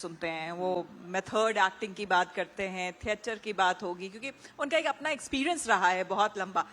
सुनते हैं, वो मेथड एक्टिंग की बात करते हैं, थिएटर की बात होगी, क्योंकि उनका एक अपना एक्सपीरियंस रहा है बहुत लंबा।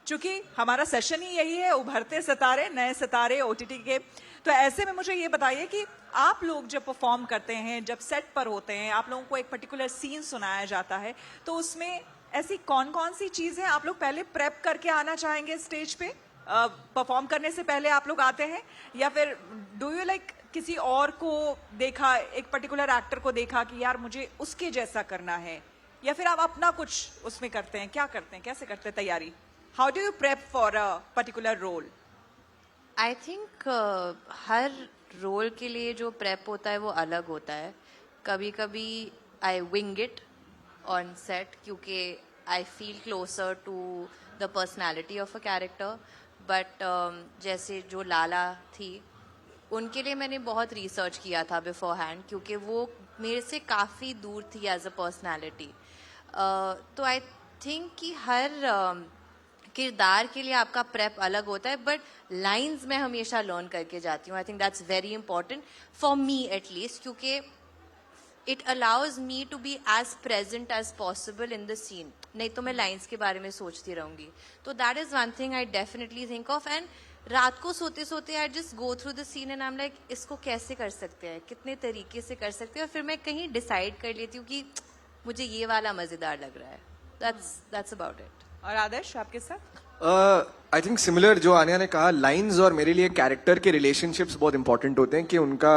चूंकि हमारा सेशन ही यही है, उभरते सितारे, नए सितारे ओटीटी के। तो ऐसे में मुझे ये बताइए कि आप लोग जब परफॉर्म करते हैं, जब सेट पर होते हैं, आप लोगों को एक पर्टिकुलर सीन सुनाया जाता है, तो उसमें ऐसी कौन कौन सी चीजें आप लोग पहले प्रेप करके आना चाहेंगे स्टेज पे? परफॉर्म करने से पहले आप लोग आते हैं, या फिर डू यू लाइक किसी और को देखा, एक पर्टिकुलर एक्टर को देखा कि यार मुझे उसके जैसा करना है, या फिर आप अपना कुछ उसमें करते हैं? क्या करते हैं, कैसे करते हैं तैयारी? How do you prep for a particular role? I think हर रोल के लिए जो प्रेप होता है वो अलग होता है. कभी कभी I wing it on set क्योंकि I feel closer to the personality of a character. But जैसे जो लाला थी, उनके लिए मैंने बहुत रिसर्च किया था बिफोर हैंड, क्योंकि वो मेरे से काफ़ी दूर थी एज अ पर्सनैलिटी. तो आई थिंक कि हर किरदार के लिए आपका प्रेप अलग होता है, बट लाइंस मैं हमेशा लर्न करके जाती हूँ. I think that's very important for me at least, क्योंकि it allows me to be as present as possible in the scene. नहीं तो मैं लाइंस के बारे में सोचती रहूंगी. तो that is one thing I definitely think of. And रात को सोते सोते I just go through the scene and I am like, इसको कैसे कर सकते हैं, कितने तरीके से कर सकते हैं, और फिर मैं कहीं डिसाइड कर लेती हूँ कि मुझे ये वाला मजेदार लग रहा है. That's about it. और आदर्श, आपके साथ? आई थिंक सिमिलर जो आन्या ने कहा, लाइंस और मेरे लिए कैरेक्टर के रिलेशनशिप्स बहुत इंपॉर्टेंट होते हैं कि उनका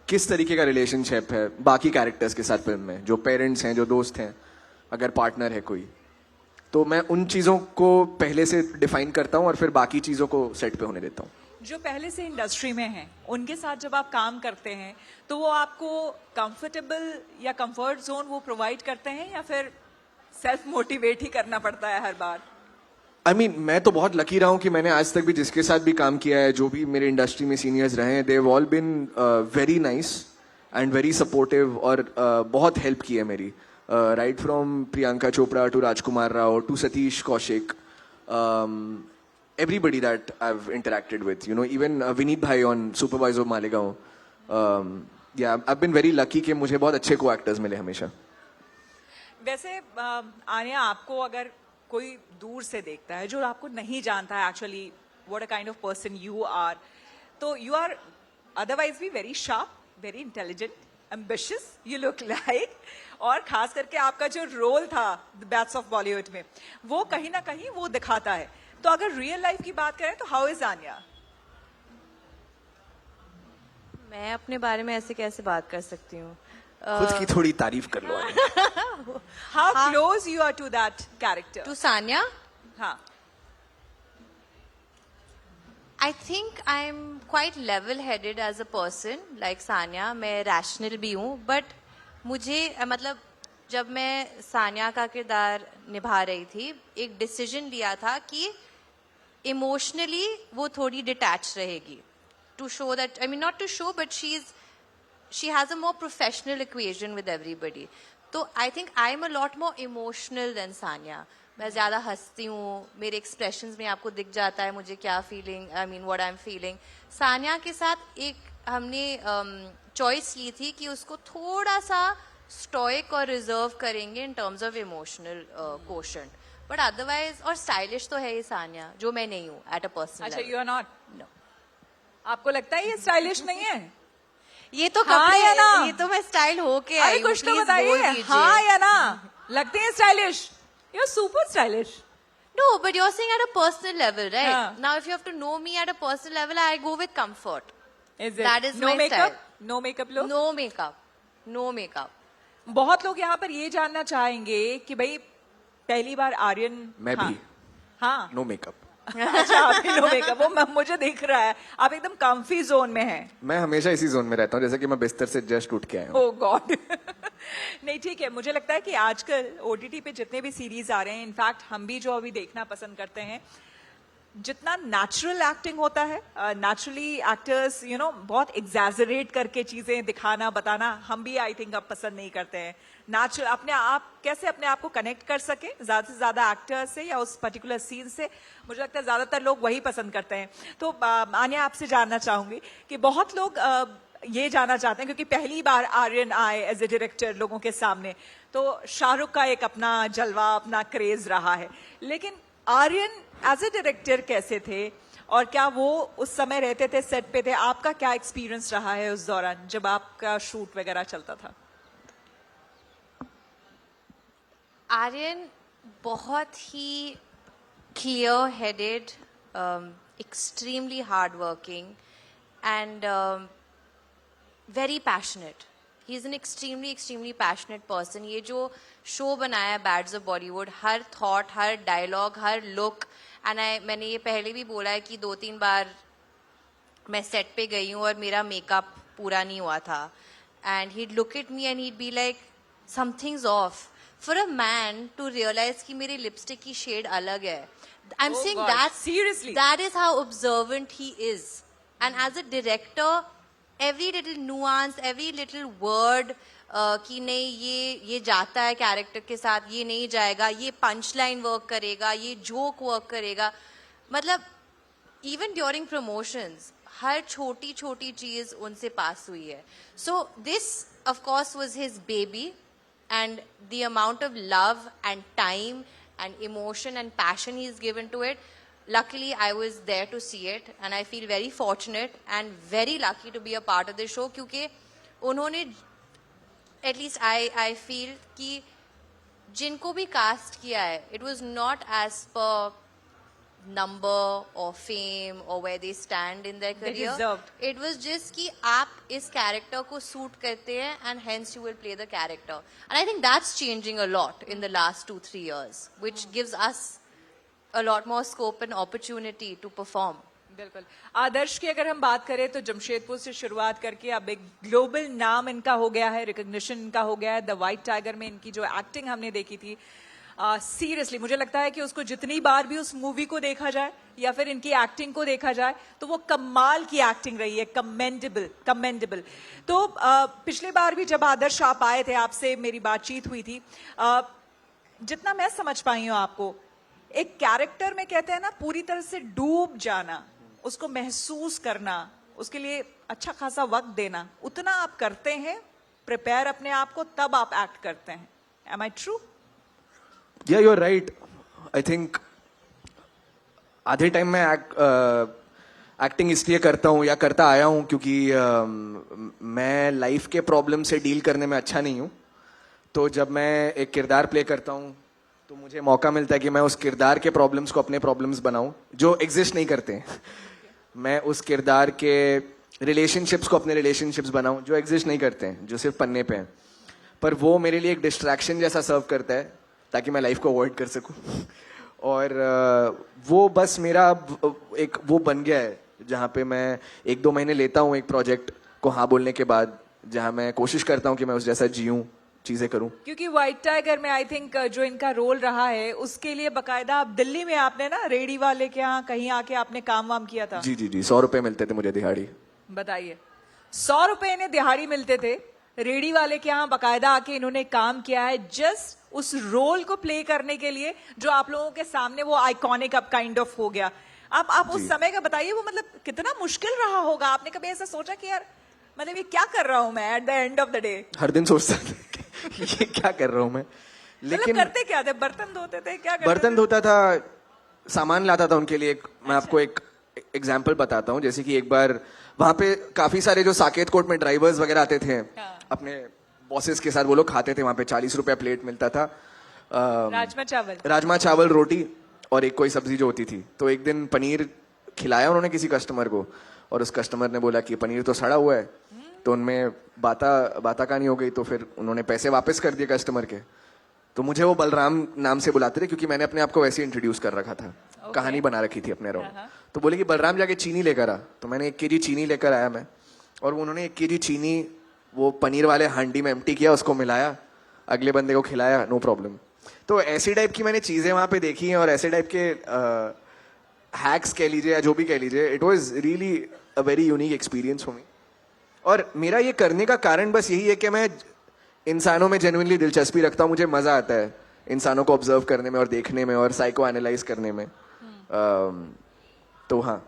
किस तरीके का रिलेशनशिप है बाकी कैरेक्टर्स के साथ फिल्म में. जो पेरेंट्स हैं, जो दोस्त हैं, अगर पार्टनर है कोई, तो मैं उन चीज़ों को पहले से डिफाइन करता हूँ और फिर बाकी चीज़ों को सेट पे होने देता हूँ. जो पहले से इंडस्ट्री में हैं, उनके साथ जब आप काम करते हैं तो वो आपको कंफर्टेबल या कंफर्ट जोन वो प्रोवाइड करते हैं, या फिर सेल्फ मोटिवेट ही करना पड़ता है हर बार? I mean, मैं तो बहुत लकी रहा हूँ कि मैंने आज तक भी जिसके साथ भी काम किया है, जो भी मेरे इंडस्ट्री में सीनियर्स रहे हैं, they have all been very nice and very supportive, और बहुत हेल्प की है मेरी. Right from Priyanka Chopra to Rajkummar Rao to Satish Kaushik, everybody that I've interacted with, you know, even Vineet Bhai on Supervisor Malegaon. Yeah, I've been very lucky कि मुझे बहुत अच्छे co-actors मिले हमेशा. वैसे आन्या, आपको अगर कोई दूर से देखता है जो आपको नहीं जानता है actually what a kind of person you are, तो यू आर अदरवाइज भी very sharp, very intelligent, ambitious you look like. और खास करके आपका जो रोल था द बैट्स ऑफ बॉलीवुड में, वो कहीं ना कहीं वो दिखाता है. तो अगर रियल लाइफ की बात करें तो हाउ इज आन्या? मैं अपने बारे में ऐसे कैसे बात कर सकती हूँ? खुद की थोड़ी तारीफ कर लो. How close you are to that character? To Sanya? हाँ. I think I'm quite level-headed as a person, like Sanya. मैं rational भी हूँ, but मुझे मतलब जब मैं सान्या का किरदार निभा रही थी, एक डिसीजन लिया था कि इमोशनली वो थोड़ी डिटैच रहेगी. To show that, I mean not to show, but she has a more professional equation with everybody. तो I think I'm a lot more emotional than Sanya. मैं ज़्यादा हंसती हूँ, मेरे एक्सप्रेशंस में आपको दिख जाता है मुझे क्या feeling, I mean what I am feeling. Sanya के साथ एक हमने चॉइस ली थी कि उसको थोड़ा सा स्टोइक और रिजर्व करेंगे इन terms of emotional quotient, but otherwise, और स्टाइलिश तो है ये सान्या, जो मैं नहीं हूँ एट अ पर्सनल. अच्छा, यू आर नॉट? नो. आपको लगता है ये स्टाइलिश नहीं है? ये तो हाँ कपड़े, या ना? ये तो मैं स्टाइल होके अरे आई हूँ. कुछ तो बताइए, हाँ या ना? लगते हैं stylish? You are super stylish. No, but you're saying at a personal level, right? हाँ. Now, if you have to know me at a personal level, I go with comfort. Is it? That is no my makeup? style. No makeup look? No makeup. No makeup. बहुत लोग यहाँ पर ये जानना चाहेंगे कि भाई पहली बार आर्यन. मैं हाँ. भी हाँ. No makeup. अच्छा, आप भी नो मेकअप. वो मुझे दिख रहा है, आप एकदम कंफी जोन में हैं. मैं हमेशा इसी जोन में रहता हूँ, जैसे कि मैं बिस्तर से जस्ट उठ के आया हूँ. ओह गॉड. नहीं, ठीक है. मुझे लगता है कि आजकल ओटीटी पे जितने भी सीरीज आ रहे हैं, इनफैक्ट हम भी जो अभी देखना पसंद करते हैं, जितना नेचुरल एक्टिंग होता है, नेचुरली एक्टर्स यू नो बहुत एग्जैजरेट करके चीजें दिखाना बताना, हम भी आई थिंक अब पसंद नहीं करते हैं. नेचुरल अपने आप कैसे अपने आप को कनेक्ट कर सके ज्यादा से ज्यादा एक्टर से या उस पर्टिकुलर सीन से, मुझे लगता है ज्यादातर लोग वही पसंद करते हैं. तो आन्या, आपसे जानना चाहूंगी कि बहुत लोग ये जानना चाहते हैं, क्योंकि पहली बार आर्यन आए एज ए डायरेक्टर लोगों के सामने, तो शाहरुख का एक अपना जलवा, अपना क्रेज रहा है, लेकिन आर्यन एज ए डायरेक्टर कैसे थे और क्या वो उस समय रहते थे सेट पे थे? आपका क्या एक्सपीरियंस रहा है उस दौरान जब आपका शूट वगैरह चलता था? आर्यन बहुत ही clear headed, extremely hard working and very passionate. He is an extremely passionate person. ये जो शो बनाया है Bads of Bollywood, her thought, her dialogue, her look, and मैंने ये पहले भी बोला है कि 2-3 बार मैं सेट पे गई हूँ और मेरा मेकअप पूरा नहीं हुआ था, and he'd look at me and he'd be like something's off. For a man to realize कि मेरी लिपस्टिक की शेड अलग है, I'm Oh saying God, that seriously? that is how observant he is. And as a director, every little nuance, every little word कि नहीं ये जाता है कैरेक्टर के साथ, ये नहीं जाएगा, ये पंच लाइन वर्क करेगा, ये जोक वर्क करेगा, मतलब इवन ड्यूरिंग प्रमोशंस हर छोटी छोटी चीज उनसे पास हुई है. So this of course was his baby, and the amount of love and time and emotion and passion he's given to it, luckily I was there to see it, and I feel very fortunate and very lucky to be a part of the show, क्योंकि उन्होंने at least I feel कि जिनको भी cast किया है, it was not as per number or fame or where they stand in their They career. deserved. It was just कि आप इस character को suit करते हैं and hence you will play the character. And I think that's changing a lot in the last 2-3 years, which gives us a lot more scope and opportunity to perform. बिल्कुल. आदर्श की अगर हम बात करें तो जमशेदपुर से शुरुआत करके अब एक ग्लोबल नाम इनका हो गया है, रिकॉग्निशन इनका हो गया है. द वाइट टाइगर में इनकी जो एक्टिंग हमने देखी थी, सीरियसली मुझे लगता है कि उसको जितनी बार भी उस मूवी को देखा जाए या फिर इनकी एक्टिंग को देखा जाए तो वो कमाल की एक्टिंग रही है, कमेंडेबल. तो पिछली बार भी जब आदर्श आप आए थे, आपसे मेरी बातचीत हुई थी, जितना मैं समझ पाई हूँ आपको, एक कैरेक्टर में कहते हैं ना पूरी तरह से डूब जाना, उसको महसूस करना, उसके लिए अच्छा खासा वक्त देना, उतना आप करते हैं प्रिपेयर अपने आप को, तब आप एक्ट करते हैं. Am I true? Yeah, you're right. I think आधे टाइम मैं एक्टिंग इसलिए करता हूँ या करता आया हूँ क्योंकि मैं लाइफ के प्रॉब्लम से डील करने में अच्छा नहीं हूँ. तो जब मैं एक किरदार प्ले करता हूँ तो मुझे मौका मिलता है कि मैं उस किरदार के प्रॉब्लम्स को अपने प्रॉब्लम्स बनाऊं जो एग्जिस्ट नहीं करते हैं. मैं उस किरदार के रिलेशनशिप्स को अपने रिलेशनशिप्स बनाऊं जो एग्जिस्ट नहीं करते हैं, जो सिर्फ पन्ने पे हैं. पर वो मेरे लिए एक डिस्ट्रैक्शन जैसा सर्व करता है ताकि मैं लाइफ को अवॉइड कर सकूं. और वो बस मेरा एक वो बन गया है जहाँ पे मैं 1-2 महीने लेता हूँ एक प्रोजेक्ट को हाँ बोलने के बाद, जहाँ मैं कोशिश करता हूँ कि मैं उस जैसा जीऊं, चीजें करूं. क्योंकि व्हाइट टाइगर में आई थिंक जो इनका रोल रहा है उसके लिए बकायदा आप दिल्ली में आपने ना रेडी वाले के यहाँ कहीं आके आपने काम वाम किया था. जी 100 रुपए मिलते थे मुझे दिहाड़ी. बताइए, 100 रुपए इन्हें दिहाड़ी मिलते थे, रेडी वाले के यहाँ बकायदा आके इन्होंने काम किया है जस्ट उस रोल को प्ले करने के लिए जो आप लोगों के सामने वो आइकॉनिक अब काइंड ऑफ हो गया. आप उस समय का बताइए, वो मतलब कितना मुश्किल रहा होगा. आपने कभी ऐसा सोचा कि यार मतलब ये क्या कर रहा हूं मैं at the end of the day? हर दिन सोचता था ये क्या कर रहा हूं मैं. लेकिन करते क्या थे? बर्तन धोते थे? क्या करते बर्तन थे? धोता था, सामान लाता था उनके लिए. मैं आपको एक एग्जाम्पल बताता हूँ. जैसे कि एक बार वहां पे काफी सारे जो साकेत कोर्ट में ड्राइवर्स वगैरह आते थे अपने बॉसेस के साथ, वो लोग खाते थे. वहां पे 40 रुपया प्लेट मिलता था. राजमा चावल रोटी और एक कोई सब्जी जो होती थी. तो एक दिन पनीर खिलाया उन्होंने किसी कस्टमर को और उस कस्टमर ने बोला कि पनीर तो सड़ा हुआ है. तो उनमें बाता कहानी हो गई. तो फिर उन्होंने पैसे वापस कर दिए कस्टमर के. तो मुझे वो बलराम नाम से बुलाते थे क्योंकि मैंने अपने आप को वैसे इंट्रोड्यूस कर रखा था. कहानी बना रखी थी अपने अराउंड. तो बोले कि बलराम जाके चीनी लेकर आ. तो मैंने 1 kg चीनी लेकर आया मैं, और उन्होंने 1 kg चीनी वो पनीर वाले हांडी में एम्प्टी किया, उसको मिलाया, अगले बंदे को खिलाया, नो प्रॉब्लम. तो ऐसी टाइप की मैंने चीजें वहां पे देखी हैं और ऐसे टाइप के हैक्स कह लीजिए या जो भी कह लीजिए, it was really a very unique experience for me. और मेरा ये करने का कारण बस यही है कि मैं इंसानों में जेन्युइनली दिलचस्पी रखता हूँ. मुझे मजा आता है इंसानों को ऑब्जर्व करने में और देखने में और साइको एनालाइज करने में. तो हाँ.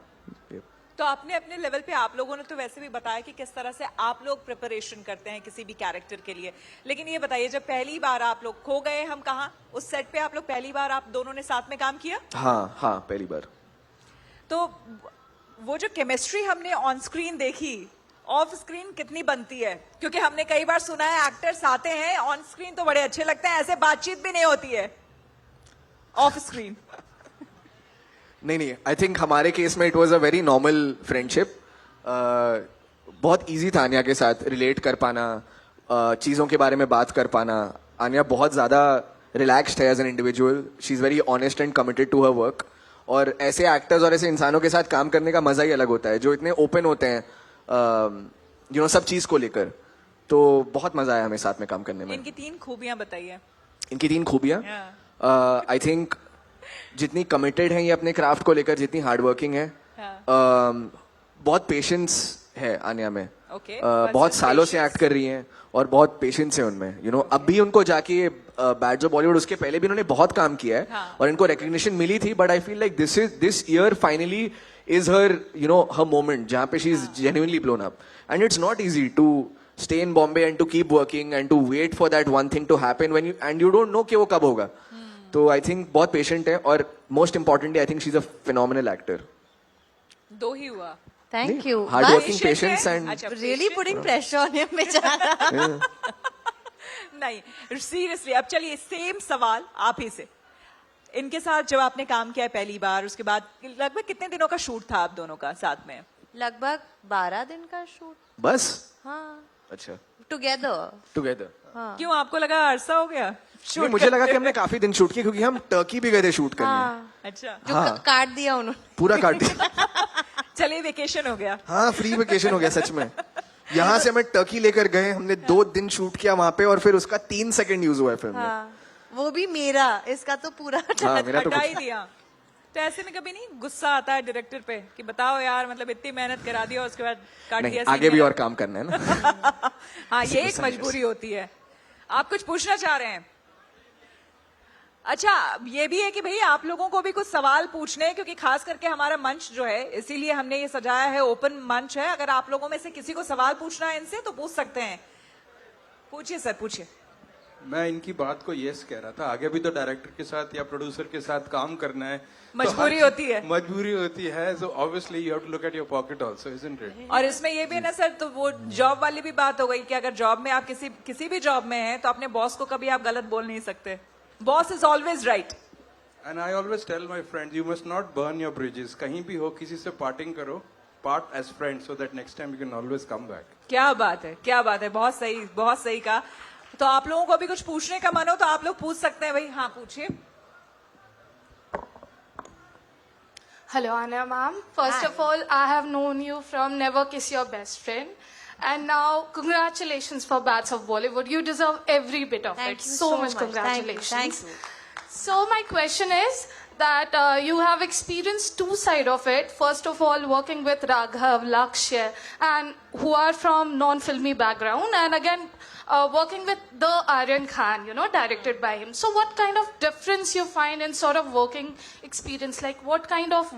तो आपने अपने लेवल पे आप लोगों ने तो वैसे भी बताया कि किस तरह से आप लोग प्रिपरेशन करते हैं किसी भी कैरेक्टर के लिए, लेकिन ये बताइए जब पहली बार आप लोग खो गए, हम कहाँ उस सेट पे आप लोग पहली बार आप दोनों ने साथ में काम किया, हाँ हाँ पहली बार। तो वो जो केमिस्ट्री हमने ऑन स्क्रीन देखी, ऑफ स्क्रीन कितनी बनती है? क्योंकि हमने कई बार सुना है एक्टर्स आते हैं ऑन स्क्रीन तो बड़े अच्छे लगते हैं, ऐसे बातचीत भी नहीं होती है ऑफ स्क्रीन। नहीं, आई थिंक हमारे केस में it was a very normal friendship. बहुत इजी था आन्या के साथ रिलेट कर पाना, चीज़ों के बारे में बात कर पाना। आन्या बहुत ज़्यादा रिलैक्स्ड है as an individual, she is very honest and committed to her work. और ऐसे एक्टर्स और ऐसे इंसानों के साथ काम करने का मज़ा ही अलग होता है, जो इतने ओपन होते हैं सब चीज़ को लेकर। तो बहुत मज़ा आया हमें साथ में काम करने में। इनकी 3 खूबियां बताइए। इनकी 3 खूबियाँ, आई थिंक जितनी कमिटेड हैं ये अपने क्राफ्ट को लेकर, जितनी हार्ड वर्किंग है, बहुत पेशेंस है आन्या में। Okay, बहुत सालों से एक्ट कर रही हैं और बहुत पेशेंस है उनमें। अब भी उनको जाके बैड जो बॉलीवुड, उसके पहले भी उन्होंने बहुत काम किया है और इनको रिकग्निशन मिली थी, but I feel like this year finally is her her moment जहाँ पे she is genuinely blown up. And it's not easy to stay in Bombay and to keep working and to wait for that one thing to happen when you don't know कि वो कब होगा। तो I think बहुत patient है और most importantly I think she is a phenomenal actor. 2 ही हुआ। Thank you. Hard working, Patient है? पेशेंस एंड अच्छा, really patient? Putting pressure on him बेचारा। नहीं सीरियसली, अब चलिए सेम सवाल आप ही से। इनके साथ जब आपने काम किया है पहली बार, उसके बाद लगभग कितने दिनों का शूट था आप दोनों का साथ में? लगभग 12 दिन का शूट। बस। हाँ, अच्छा, टुगेदर। टुगेदर। क्यों आपको लगा अरसा हो गया नहीं, शूट मुझे लगा कि हमने काफी दिन शूट किया क्योंकि हम टर्की भी गए थे शूट करने। हाँ, अच्छा, जो हाँ। काट दिया उन्होंने। पूरा काट दिया। चलिए वेकेशन हो गया। हाँ, फ्री वेकेशन हो गया सच में। यहाँ से हमें टर्की लेकर गए, हमने 2 दिन शूट किया वहां पे और फिर उसका 3 सेकंड यूज हुआ है फिल्म में। हाँ, वो भी मेरा, इसका तो पूरा हाँ, मेरा तो हटा ही कुछ। दिया। तो ऐसे में कभी नहीं गुस्सा आता है डायरेक्टर पे कि बताओ यार, मतलब इतनी मेहनत करा दी और उसके बाद काट नहीं, दिया? आगे भी और काम करना है ना। हाँ, ये एक गुस्सा नहीं मजबूरी होती है। आप कुछ पूछना चाह रहे हैं? अच्छा, ये भी है कि भाई आप लोगों को भी कुछ सवाल पूछने हैं, क्योंकि खास करके हमारा मंच जो है, इसीलिए हमने ये सजाया है, ओपन मंच है। अगर आप लोगों में से किसी को सवाल पूछना है इनसे तो पूछ सकते हैं। पूछिए सर, पूछिए। मैं इनकी बात को यस कह रहा था, आगे भी तो डायरेक्टर के साथ या प्रोड्यूसर के साथ काम करना है, मजबूरी तो होती है। मजबूरी होती है। So obviously you have to look at your pocket also, isn't it? और इसमें ये भी है ना सर, तो वो जॉब वाली भी बात हो गई कि अगर जॉब में आप किसी भी जॉब में हैं तो अपने बॉस को कभी आप गलत बोल नहीं सकते। Boss is always right. And I always tell my friends, you must not burn your bridges. कहीं भी हो, किसी से पार्टिंग करो, part as friends, so that next time you can always come back. क्या बात है, क्या बात है, बहुत सही, बहुत सही कहा। तो आप लोगों को अभी कुछ पूछने का मन हो तो आप लोग पूछ सकते हैं भाई। हाँ, पूछिए। Hello, Anya ma'am. First Hi. of all, I have known you from Never Kiss Your Best Friend. And now, congratulations for Bats of Bollywood. You deserve every bit of Thank it. you So so much much. congratulations. Thank you. So my question is that you have experienced 2 sides of it. First of all, working with Raghav, Lakshya, and who are from non-filmy background. And again, working with the Aryan Khan, directed by him. So what kind of difference you find in sort of working experience? Like what kind of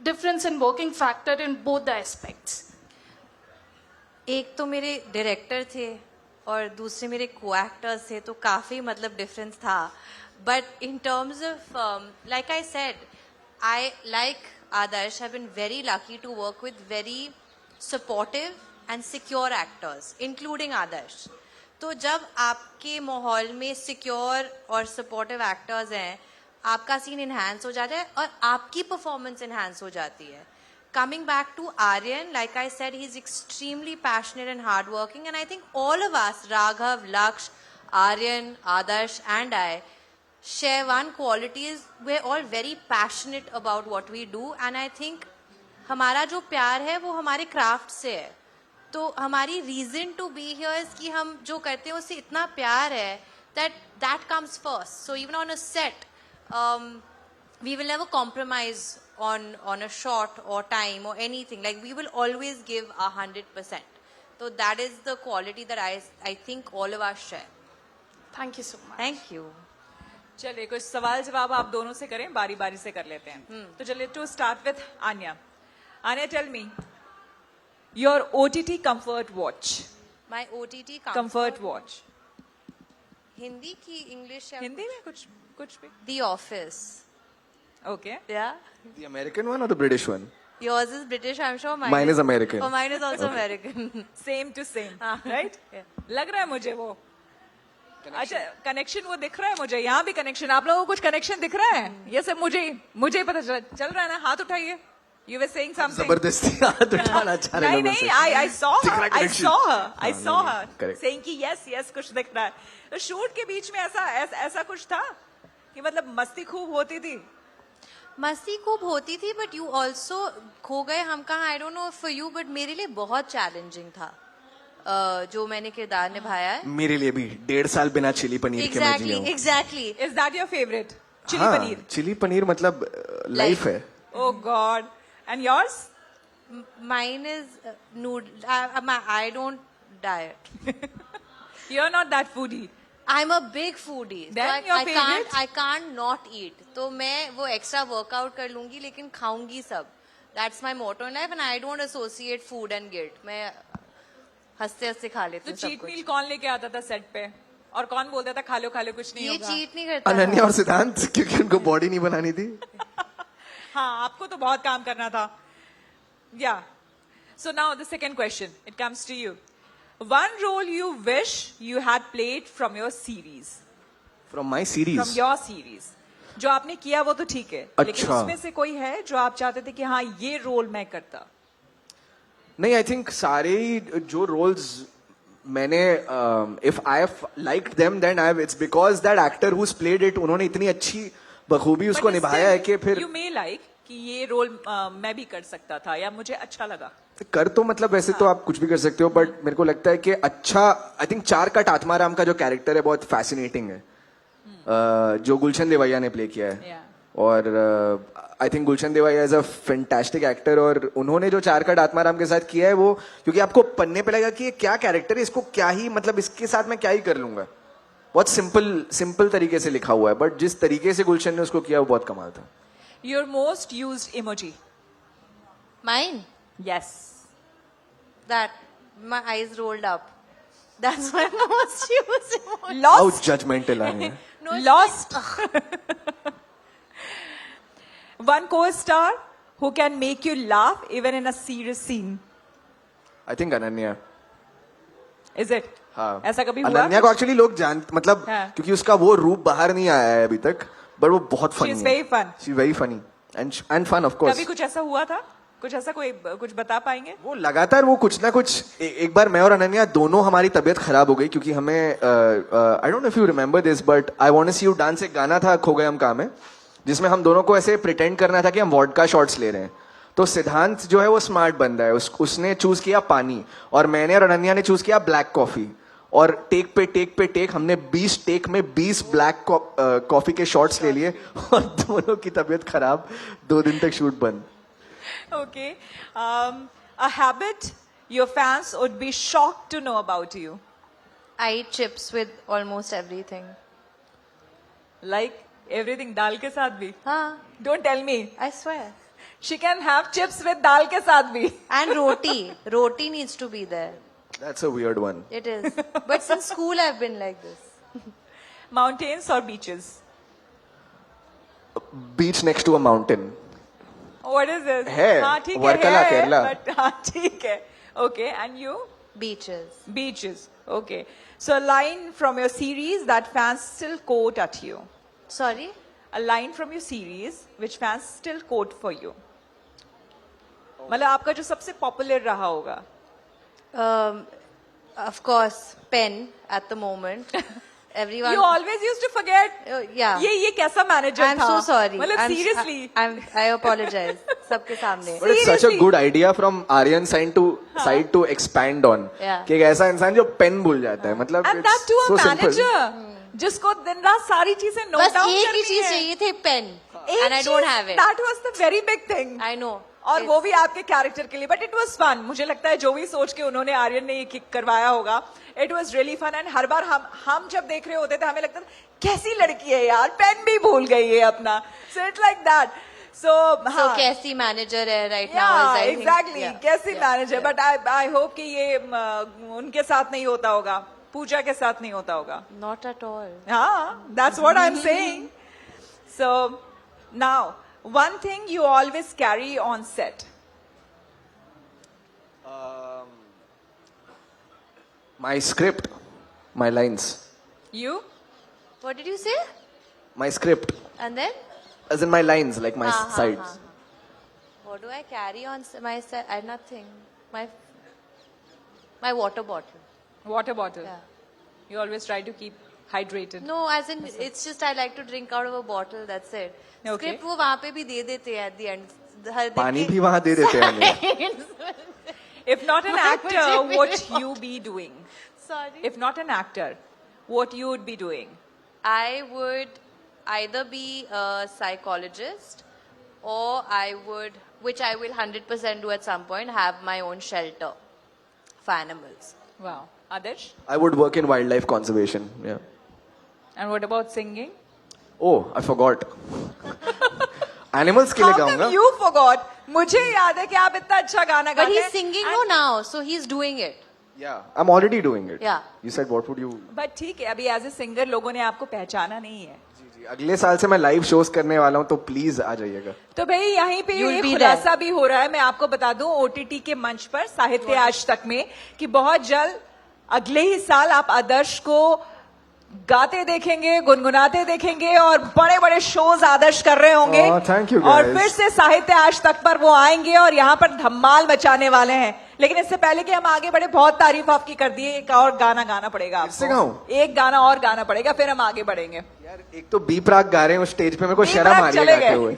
difference in working factor in both the aspects? एक तो मेरे director थे और दूसरे मेरे को actors थे, तो काफ़ी मतलब डिफरेंस था। But in terms of like I said, I like Adarsh have been very lucky to work with very supportive and secure actors, including Adarsh. तो जब आपके माहौल में सिक्योर और सपोर्टिव एक्टर्स हैं, आपका सीन इन्हांस हो जाता है और आपकी परफॉर्मेंस इन्हांस हो जाती है। Coming back to Aryan, like I said, he's extremely passionate and hardworking, and I think all of us, Raghav, Laksh, Aryan, Adarsh, and I, share one quality is we're all very passionate about what we do, and I think हमारा जो प्यार है वो हमारे craft से है। तो हमारी reason to be here is कि हम जो करते हैं उससे इतना प्यार है that comes first. So even on a set, we will never compromise on a shot or time or anything. Like we will always give 100%. So that is the quality that I think all of us share. Thank you so much. Thank you. चलिए, कुछ सवाल जवाब आप दोनों से करें, बारी बारी से कर लेते हैं। तो चलिए, to start with Anya. Anya, tell me your OTT comfort watch. My OTT Comfort watch. Hindi की इंग्लिश या हिंदी में कुछ भी. The Office. Okay. Yeah. The American one or the British one? Yours is British, I'm sure. Mine is American. Oh, mine is also American. Same to same. Right? Yeah. लग रहा है मुझे वो. अच्छा कनेक्शन वो दिख रहा है मुझे. यहाँ भी कनेक्शन. आप लोगों को कुछ कनेक्शन दिख रहा है? ये सब मुझे ही पता चल रहा है ना. हाथ उठाइए. You were saying something. जबरदस्ती हाथ उठाना चाह रहे नहीं लोगों नहीं, से. I saw दिख रहा her. है I connection. saw her. I हाँ, saw नहीं, her correct. saying कि yes कुछ दिख रहा है. तो शूट के बीच में ऐसा कुछ था कि मतलब मस्ती खूब होती थी. मस्ती खूब होती थी बट यू ऑल्सो खो गए हम कहाँ आई don't know for you but मेरे लिए बहुत चैलेंजिंग था जो मैंने किरदार निभाया है मेरे लिए भी 1.5 साल बिना चिली पनीर के मैं जिया हूँ. Exactly Is that your favorite? Chilli हाँ, पनीर. चिली पनीर मतलब लाइफ है. Oh God. And yours? Mine is नूड I don't diet You're not that foodie. I am a big foodie Then your favorite? I can't not eat तो मैं वो extra workout कर लूंगी लेकिन खाऊंगी सब that's my motto in life and I don't associate food and guilt मैं हंसते हंसते खा लेती तो हूँ सब चीट कुछ मील कौन लेके आता था सेट पे और कौन बोलता था खा लो कुछ नहीं ये होगा. चीट नहीं करता अनन्या और सिद्धांत क्योंकि उनको बॉडी नहीं बनानी थी. हाँ आपको तो बहुत काम करना था. Yeah. So now the second question. It comes to you. One role you wish you had played from your series. From my From series. your series. जो आपने किया वो तो ठीक है. लेकिन अच्छा. उसमें से कोई है जो आप चाहते थे कि हाँ ये रोल मैं करता. नहीं, आई थिंक सारे ही जो रोल्स मैंने if I liked them then I it's because that actor who played it उन्होंने इतनी अच्छी बखूबी उसको But निभाया है still, कि फिर you may like कि ये रोल मैं भी कर सकता था या मुझे अच्छा लगा. कर तो मतलब वैसे तो आप कुछ भी कर सकते हो बट मेरे को लगता है कि अच्छा आई थिंक 4 कट आत्माराम का जो कैरेक्टर है बहुत फैसिनेटिंग है. जो गुलशन देवैया ने प्ले किया है. Yeah. और I think Gulshan Devaiah is a fantastic actor और उन्होंने जो 4 कट आत्माराम के साथ किया है वो क्योंकि आपको पन्ने पे लगा कि ये क्या कैरेक्टर है इसको क्या ही मतलब इसके साथ मैं क्या ही कर लूंगा. बहुत सिंपल तरीके से लिखा हुआ है बट जिस तरीके से गुलशन ने उसको किया वो बहुत कमाल था. Your most used emoji. Mine Yes. that my eyes rolled up. That's my most used emoji. Lost. How judgmental are you? No, it's Lost. One co-star who can make you laugh even in a serious scene. I think Ananya. Is it? हाँ. ऐसा कभी हुआ? अनन्या को actually लोग मतलब हाँ. क्योंकि उसका वो रूप बाहर नहीं आया है अभी तक बट वो बहुत फनी She is है. very fun. She is very funny and fun of course. कभी कुछ ऐसा हुआ था? कुछ ऐसा कुछ बता पाएंगे? वो लगातार वो कुछ ना कुछ एक बार मैं और अनन्या दोनों हमारी तबीयत खराब हो गई क्योंकि हमें I don't know if you remember this but I want to see you dance एक गाना था खो गए हम काम में जिसमें हम दोनों को ऐसे प्रिटेंड करना था कि हम वॉडका शॉट्स ले रहे हैं. तो सिद्धांत जो है वो स्मार्ट बंदा है उसने चूज किया पानी और मैंने और अनन्या ने चूज किया ब्लैक कॉफी और टेक पे टेक हमने 20 टेक में 20 ब्लैक कॉफी के शॉट्स ले लिए और दोनों की तबीयत खराब 2 दिन तक शूट बंद. Okay. A habit your fans would be shocked to know about you. I eat chips with almost everything. Like everything दाल के साथ भी. हाँ, Don't tell me. I swear. She can have chips with दाल के साथ भी. And roti. Roti needs to be there. That's a weird one. It is. But since school I've been like this. Mountains or beaches? Beach next to a mountain. What is this? है, हाँ ठीक है वर्कला, है, Kerala. but हाँ ठीक है. Okay, and you? Beaches. Beaches. Okay. So a line from your series that fans still quote at you. Sorry? A line from your series which fans still quote for you. मतलब आपका जो सबसे popular रहा होगा. Of course, pen at the moment. Everyone. You always used to forget. Yeah. ये कैसा manager I'm था? so sorry. मतलब I'm- seriously. I apologize. सबके सामने. But it's such a Seriously. good idea from Aryan side to expand on. Yeah. कि एक ऐसा इंसान जो पेन भूल जाता है मतलब And it's that to a so simple. manager. जिसको दिन रात सारी चीजें नोट बस डाउन एक ही करनी चीज है. चाहिए थे पेन. एक And I don't चीज, have it. That was the very big thing. I know. और It's- वो भी आपके कैरेक्टर के लिए बट इट वाज फन. मुझे लगता है जो भी सोच के उन्होंने आर्यन ने ये किक करवाया होगा it was really fun. And हर बार हम जब देख रहे होते थे हमें लगता था कैसी लड़की है यार पेन भी भूल गई है अपना. So it's like that. So So कैसी मैनेजर है right now? yeah, is I think- exactly. yeah, कैसी yeah, manager, yeah. But I hope कि ये उनके साथ नहीं होता होगा, पूजा के साथ नहीं होता होगा. Not at all. हाँ, that's what I'm saying. So now, one thing you always carry on set. My script, my lines, You? What did you say? my script, And then? as in my lines, like my sides. What do I carry on my set? I nothing. My water bottle. Water bottle. Yeah. You always try to keep hydrated. No, as in it's just I like to drink out of a bottle. That's it. Okay. Script वो वहाँ पे भी दे देते हैं at the end. हर दिन पानी के- भी वहां दे देते हैं हमें. If not an actor, what you be doing? Sorry. If not an actor, what you would be doing? I would either be a psychologist or I would, which I will 100% do at some point, have my own shelter for animals. Wow. Adarsh? I would work in wildlife conservation. Yeah. And what about singing? Oh, I forgot. Animals के लिए How गाऊंगा. come you forgot? मुझे याद है कि आप इतना अच्छा गाना But गाते he's हैं. singing And- no now, so he's doing it. Yeah, I'm already doing it. Yeah. You said what would you? But ठीक है, अभी एज ए सिंगर लोगों ने आपको पहचाना नहीं है. जी जी, अगले साल से मैं लाइव शोज करने वाला हूँ तो प्लीज आ जाइएगा. तो भाई यहीं पे You'll ये be खुलासा भी हो रहा है. मैं आपको बता दूं ओटीटी के मंच पर साहित्य आज तक में कि बहुत जल्द अगले ही साल आप आदर्श को गाते देखेंगे, गुनगुनाते देखेंगे और बड़े बड़े शोज आदर्श कर रहे होंगे. Oh, thank you, और guys. फिर से साहित्य आज तक पर वो आएंगे और यहाँ पर धमाल मचाने वाले हैं. लेकिन इससे पहले कि हम आगे बढ़े, बहुत तारीफ आपकी कर दी है. एक और गाना गाना पड़ेगा फिर से आपको. गाऊं? एक गाना और गाना पड़ेगा, फिर हम आगे बढ़ेंगे. यार एक तो बी प्राक गा रहे हैं उस स्टेज पे, मेरे को बी शर्म आ प्राक रही है चले गाते गए. हुए.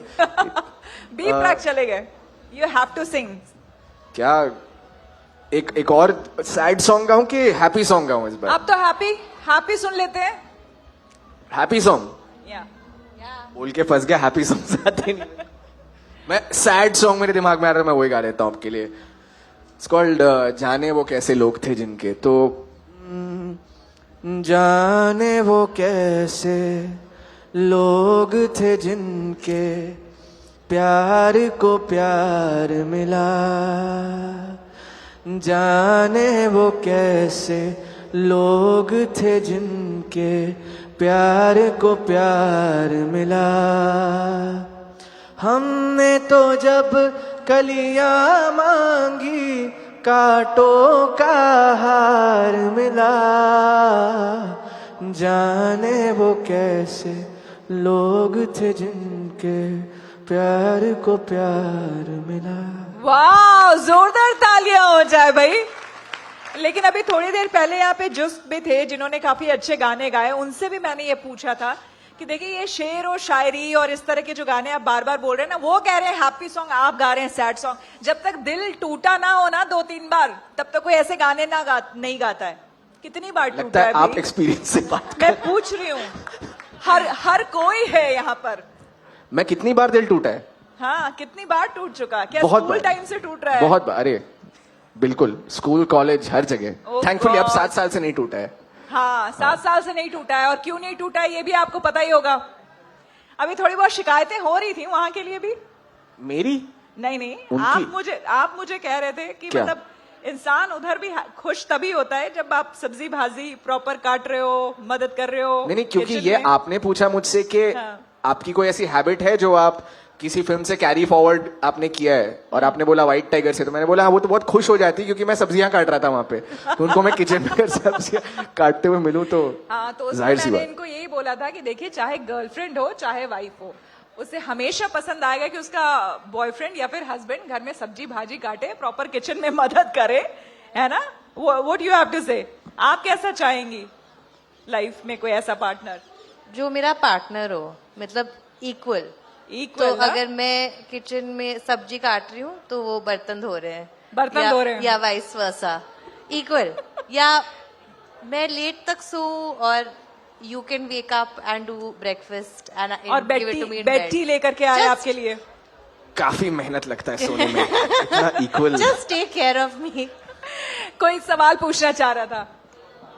बी प्राक चले गए. You have to sing. क्या एक और सैड सॉन्ग गाऊं कि हैप्पी सॉन्ग गाऊं इस बार? अब तो हैप्पी सुन लेते हैं. हैप्पी सॉन्ग या बोल के फंस गया. हैप्पी सॉन्ग आते नहीं. मैं सैड सॉन्ग मेरे दिमाग में आ रहा है, मैं वही गा लेता हूँ आपके लिए. इट्स कॉल्ड जाने वो कैसे लोग थे जिनके. तो जाने वो कैसे लोग थे जिनके प्यार को प्यार मिला. जाने वो कैसे लोग थे जिनके प्यार को प्यार मिला. हमने तो जब कलियां मांगी कांटों का हार मिला. जाने वो कैसे लोग थे जिनके प्यार को प्यार मिला. वाह, जोरदार तालियां हो जाए भाई. लेकिन अभी थोड़ी देर पहले यहाँ पे जुस्त भी थे जिन्होंने काफी अच्छे गाने गाए. उनसे भी मैंने ये पूछा था कि देखिए ये शेर और शायरी और इस तरह के जो गाने आप बार बार बोल रहे हैं ना, वो कह रहे हैं हैप्पी सॉन्ग, आप गा रहे हैं सैड सॉन्ग. जब तक दिल टूटा ना हो ना 2-3 बार, तब तक कोई ऐसे गाने नहीं गाता है. कितनी बार लगता टूटा है है आप भाई? एक्सपीरियंस से बात मैं पूछ रही हूँ. हर कोई है यहाँ पर. मैं कितनी बार दिल टूटा है? हाँ, कितनी बार टूट चुका? क्या बहुत स्कूल बार. टाइम से टूट रहा है? बहुत बार. अरे बिल्कुल, स्कूल कॉलेज हर जगह. Oh थैंकफुली अब God. 7 साल से नहीं टूटा है. हाँ, 7 साल से नहीं टूटा है. और क्यों नहीं टूटा है ये भी आपको पता ही होगा. अभी थोड़ी बहुत शिकायतें हो रही थी वहां के लिए भी. मेरी नहीं, उनकी? आप मुझे कह रहे थे कि क्या? मतलब इंसान उधर भी खुश तभी होता है जब आप सब्जी भाजी प्रॉपर काट रहे हो, मदद कर रहे हो. नहीं, क्योंकि kitchen ये में. आपने पूछा मुझसे कि हाँ. आपकी कोई ऐसी हैबिट है जो आप किसी फिल्म से कैरी फॉरवर्ड आपने किया है, और आपने बोला व्हाइट टाइगर से. तो मैंने बोला हाँ, वो तो बहुत खुश हो जाती क्योंकि मैं सब्जियां काट रहा था वहां पे, तो उनको मैं किचन में अगर सब्जियां काटते हुए मिलूं तो हाँ, तो उसमें जाहिर सी मैंने बात. इनको यही बोला था कि देखिए चाहे गर्लफ्रेंड हो चाहे वाइफ हो, उसे हमेशा पसंद आएगा कि उसका बॉयफ्रेंड या फिर हस्बैंड घर में सब्जी भाजी काटे, प्रॉपर किचन में मदद करे, है ना. व्हाट यू हैव टू से. आप कैसा चाहेंगी लाइफ में कोई ऐसा पार्टनर? जो मेरा पार्टनर हो, मतलब इक्वल. इक्वल तो अगर मैं किचन में सब्जी काट रही हूँ तो वो बर्तन धो रहे हैं. बर्तन धो रहे हैं. या वाइस वर्सा. इक्वल. या मैं लेट तक सो और you can wake up and do breakfast and और बेटी लेकर के आए Just- आपके लिए. काफी मेहनत लगता है सोने में. इतना equal. Just take care of me. कोई सवाल पूछना चाह रहा था.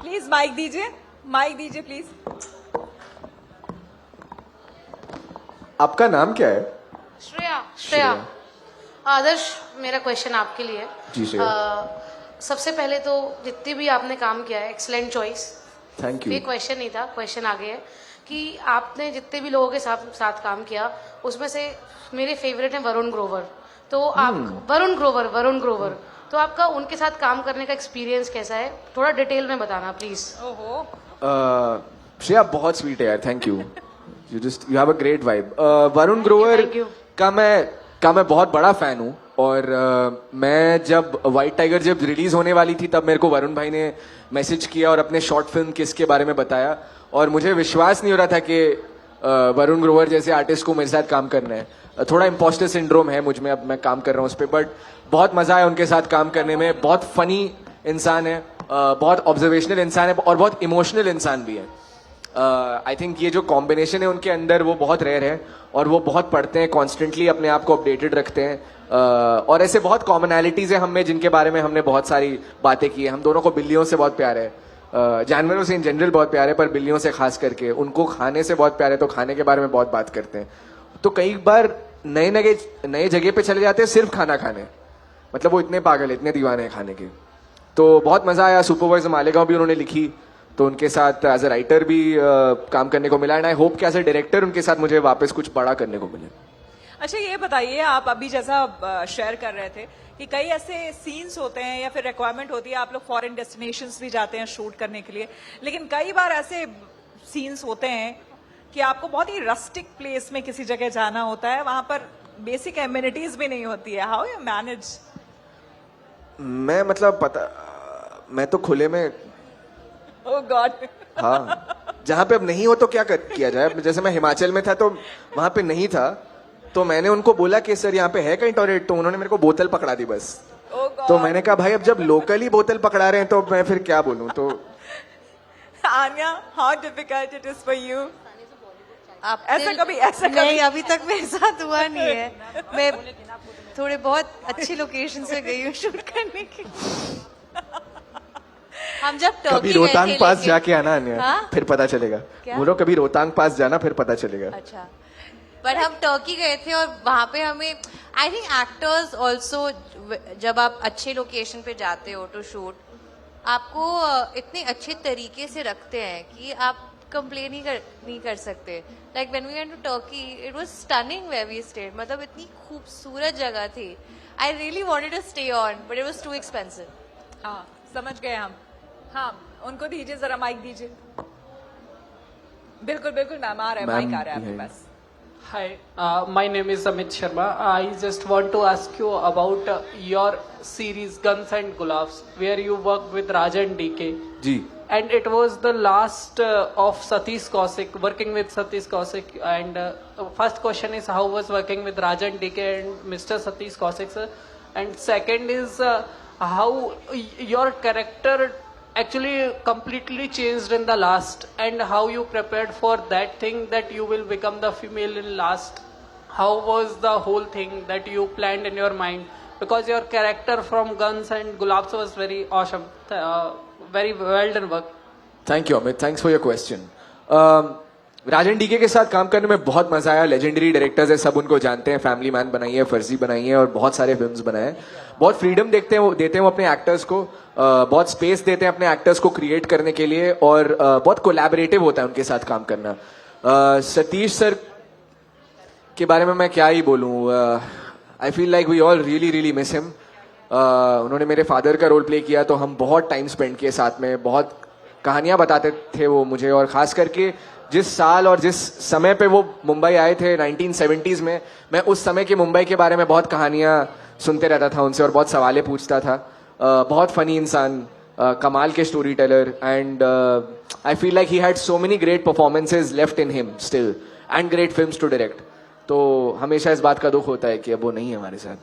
प्लीज माइक दीजिए प्लीज. आपका नाम क्या है? श्रेया आदर्श, मेरा क्वेश्चन आपके लिए है। जी श्रेया। सबसे पहले तो जितनी भी आपने काम किया है, एक्सलेंट चॉइस। थैंक ये यू। क्वेश्चन नहीं था, क्वेश्चन आगे है कि आपने जितने भी लोगों के साथ काम किया, उसमें से मेरे फेवरेट हैं वरुण ग्रोवर। तो आप वरुण ग्रोवर, तो आपका उनके साथ काम करने का एक्सपीरियंस कैसा है? थोड़ा डिटेल में बताना प्लीज। ओहो, श्रेया बहुत स्वीट है यार, thank you. You have a great vibe. Varun Grover thank you. का मैं बहुत बड़ा फैन हूँ, और मैं जब व्हाइट टाइगर जब रिलीज होने वाली थी तब मेरे को वरुण भाई ने मैसेज किया और अपने शॉर्ट फिल्म किस के बारे में बताया, और मुझे विश्वास नहीं हो रहा था कि वरुण ग्रोवर जैसे आर्टिस्ट को मेरे साथ काम करना है। थोड़ा इम्पोस्टर सिंड्रोम है मुझ में, अब मैं काम कर रहा हूँ उस पर, बट बहुत मजा आया उनके साथ काम करने में। बहुत फनी इंसान है, बहुत ऑब्जर्वेशनल इंसान है, और बहुत इमोशनल इंसान भी है। आई थिंक ये जो कॉम्बिनेशन है उनके अंदर वो बहुत रेयर है, और वो बहुत पढ़ते हैं कॉन्स्टेंटली, अपने आप को अपडेटेड रखते हैं। और ऐसे बहुत कॉमनैलिटीज है हम में जिनके बारे में हमने बहुत सारी बातें की है। हम दोनों को बिल्लियों से बहुत प्यार है, जानवरों से इन जनरल बहुत प्यार है, पर बिल्लियों से खास करके। उनको खाने से बहुत प्यार है, तो खाने के बारे में बहुत बात करते हैं। तो कई बार नए जगह पे चले जाते हैं सिर्फ खाना खाने, मतलब वो इतने पागल, इतने दीवाने हैं खाने के। तो बहुत मजा आया। सुपरवाइजर मालेगांव भी उन्होंने लिखी, तो उनके साथ एज अ राइटर भी काम करने को मिला, एंड आई होप कि एज अ डायरेक्टर उनके साथ मुझे वापस कुछ बड़ा करने को मिले। अच्छा ये बताइए, आप अभी जैसा शेयर कर रहे थे कि कई ऐसे सीन्स होते हैं या फिर रिक्वायरमेंट होती है, आप लोग फॉरेन डेस्टिनेशंस भी जाते हैं शूट करने के लिए, लेकिन कई बार ऐसे सीन्स होते हैं कि आपको बहुत ही रस्टिक प्लेस में किसी जगह जाना होता है, वहां पर बेसिक एम्यूनिटीज भी नहीं होती है। How you manage? मैं मैं तो खुले में, ओह गॉड। हाँ, जहाँ पे अब नहीं हो तो क्या किया जाए। जैसे मैं हिमाचल में था तो वहां पे नहीं था, तो मैंने उनको बोला कि सर यहाँ पे है कहीं टॉयलेट, तो उन्होंने मेरे को बोतल पकड़ा दी बस। ओह गॉड। तो मैंने कहा भाई अब जब लोकल ही बोतल पकड़ा रहे हैं तो मैं फिर क्या बोलूं। तो Anya, how difficult it is for you? आप ऐसा कभी नहीं, अभी तक मेरे साथ हुआ नहीं है। मैं थोड़े बहुत अच्छी लोकेशन से गई हूँ शूट करने के। हम जब कभी टर्की रोहतांग गए थे पास लेकिन- जाके आना अन्य, हाँ? फिर पता चलेगा। क्या? बोलो कभी रोहतांग पास जाना, फिर पता चलेगा। अच्छा, पर हम टर्की गए थे और वहां पे हमें, आई थिंक एक्टर्स ऑल्सो, जब आप अच्छे लोकेशन पे जाते हो टू शूट, आपको इतने अच्छे तरीके से रखते हैं कि आप कंप्लेन ही नहीं कर सकते। Like when we went to Turkey, it was stunning where we stayed. मतलब इतनी खूबसूरत जगह थी। I really wanted to stay on, but it was too expensive. हाँ समझ गए हम। हाँ उनको दीजिए, जरा माइक दीजिए। बिल्कुल बिल्कुल मैम, आ रहा है, माइक आ रहा है आपके पास। Hi, my name is Amit Sharma. I just want to ask you about your series Guns and Gulabs, where you worked with Rajan DK. Ji. And it was the last of Satish Kaushik, working with Satish Kaushik. And first question is, how was working with Rajan DK and Mr. Satish Kaushik, sir? And second is, how your character actually completely changed in the last, and how you prepared for that thing that you will become the female in last. How was the whole thing that you planned in your mind? Because your character from Guns and Gulabs was very awesome. Very well done work. Thank you Amit, thanks for your question. Rajan DK के साथ काम करने में बहुत मजा आया। Legendary directors है, सब उनको जानते हैं। फैमिली मैन बनाई है, फर्जी बनाई है, और बहुत सारे फिल्म्स बनाए हैं। बहुत फ्रीडम देते हैं वो अपने एक्टर्स को, बहुत स्पेस देते हैं अपने एक्टर्स को क्रिएट करने के लिए, और बहुत कोलैबोरेटिव होता है उनके साथ काम करना। सतीश सर के बारे में मैं क्या ही बोलूं। I feel like we all really miss him. उन्होंने मेरे फादर का रोल प्ले किया, तो हम बहुत टाइम स्पेंड किए साथ में, बहुत कहानियां बताते थे वो मुझे। और खास करके जिस साल और जिस समय पे वो मुंबई आए थे 1970s में, मैं उस समय के मुंबई के बारे में बहुत कहानियां सुनते रहता था उनसे, और बहुत सवालें पूछता था। बहुत फनी इंसान, कमाल के story teller, and I feel like he had so many great performances left in him still, and great films to direct. तो हमेशा इस बात का दुख होता है कि अब वो नहीं है हमारे साथ।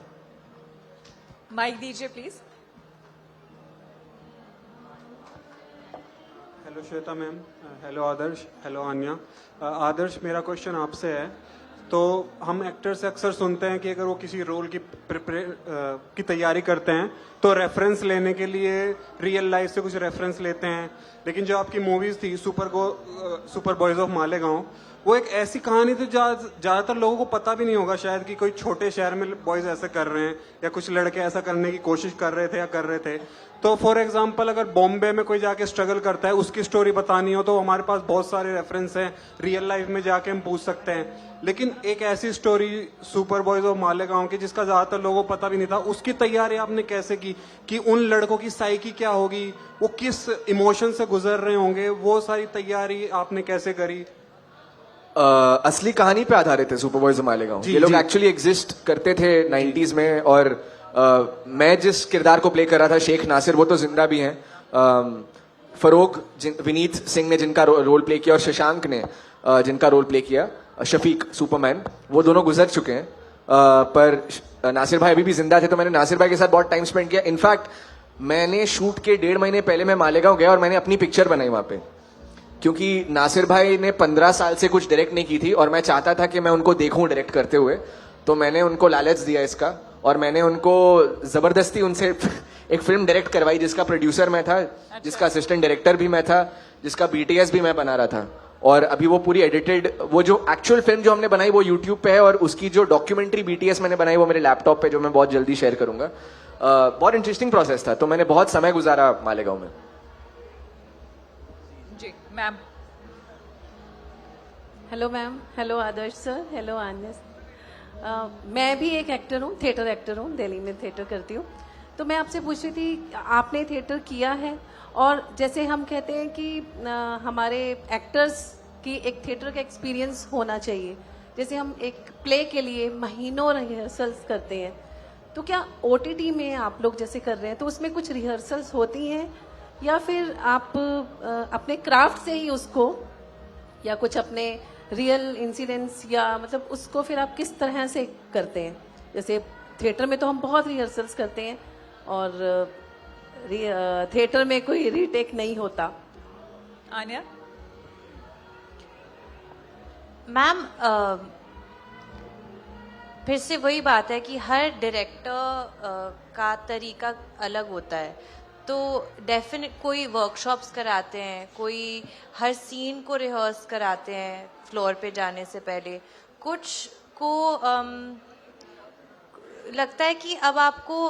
माइक दीजिए please. Hello Shweta ma'am, hello Adarsh, hello Anya. Adarsh, मेरा क्वेश्चन आपसे है। तो हम एक्टर से अक्सर सुनते हैं कि अगर वो किसी रोल की तैयारी करते हैं तो रेफरेंस लेने के लिए रियल लाइफ से कुछ रेफरेंस लेते हैं, लेकिन जो आपकी मूवीज थी सुपर बॉयज ऑफ मालेगांव, वो एक ऐसी कहानी थी ज्यादातर लोगों को पता भी नहीं होगा शायद कि कोई छोटे शहर में बॉयज ऐसे कर रहे हैं या कुछ लड़के ऐसा करने की कोशिश कर रहे थे या कर रहे थे। तो फॉर एग्जांपल अगर बॉम्बे में कोई जाके स्ट्रगल करता है, उसकी स्टोरी बतानी हो तो हमारे पास बहुत सारे रेफरेंस हैं, रियल लाइफ में जाके हम पूछ सकते हैं। लेकिन एक ऐसी स्टोरी सुपर बॉयज और मालेगांव की जिसका ज्यादातर लोगों को पता भी नहीं था, उसकी तैयारी आपने कैसे की कि उन लड़कों की साइकी क्या होगी, वो किस इमोशन से गुजर रहे होंगे, वो सारी तैयारी आपने कैसे करी? असली कहानी पे आधारित है सुपर बॉयज मालेगांव। जी, ये लोग जी। एक्चुअली एग्जिस्ट करते थे 90s में, और मैं जिस किरदार को प्ले कर रहा था शेख नासिर, वो तो जिंदा भी हैं। फरोग विनीत सिंह ने जिनका रोल प्ले किया, और शशांक ने जिनका रोल प्ले किया, शफीक सुपरमैन, वो दोनों गुजर चुके हैं। पर नासिर भाई अभी भी जिंदा थे, तो मैंने नासिर भाई के साथ बहुत टाइम स्पेंड किया। इनफैक्ट मैंने शूट के 1.5 महीने पहले मैं मालेगांव गया और मैंने अपनी पिक्चर बनाई वहां पे, क्योंकि नासिर भाई ने 15 साल से कुछ डायरेक्ट नहीं की थी और मैं चाहता था कि मैं उनको देखूं डायरेक्ट करते हुए। तो मैंने उनको लालच दिया इसका, और मैंने उनको जबरदस्ती उनसे एक फिल्म डायरेक्ट करवाई जिसका प्रोड्यूसर मैं था, जिसका असिस्टेंट डायरेक्टर भी मैं था, जिसका BTS भी मैं बना रहा था। और अभी वो पूरी एडिटेड, वो जो एक्चुअल फिल्म जो हमने बनाई वो यूट्यूब पे है, और उसकी जो डॉक्यूमेंट्री BTS मैंने बनाई वो मेरे लैपटॉप पे, जो मैं बहुत जल्दी शेयर करूंगा। बहुत इंटरेस्टिंग प्रोसेस था, तो मैंने बहुत समय गुजारा मालेगांव में। जी मैम। हेलो मैम, हेलो आदर्श सर, हेलो आन्या। मैं भी एक एक्टर हूँ, थिएटर एक्टर हूँ, दिल्ली में थिएटर करती हूँ। तो मैं आपसे पूछ रही थी, आपने थिएटर किया है, और जैसे हम कहते हैं कि हमारे एक्टर्स की एक थिएटर का एक्सपीरियंस होना चाहिए। जैसे हम एक प्ले के लिए महीनों रिहर्सल्स करते हैं, तो क्या OTT में आप लोग जैसे कर रहे हैं तो उसमें कुछ रिहर्सल्स होती हैं, या फिर आप अपने क्राफ्ट से ही उसको, या कुछ अपने रियल इंसिडेंट्स, या मतलब उसको फिर आप किस तरह से करते हैं? जैसे थिएटर में तो हम बहुत रिहर्सल्स करते हैं और थिएटर में कोई रीटेक नहीं होता। आन्या। मैम, फिर से वही बात है कि हर डायरेक्टर का तरीका अलग होता है। तो डेफिनेट कोई वर्कशॉप्स कराते हैं, कोई हर सीन को रिहर्स कराते हैं फ्लोर पे जाने से पहले। कुछ को लगता है कि अब आपको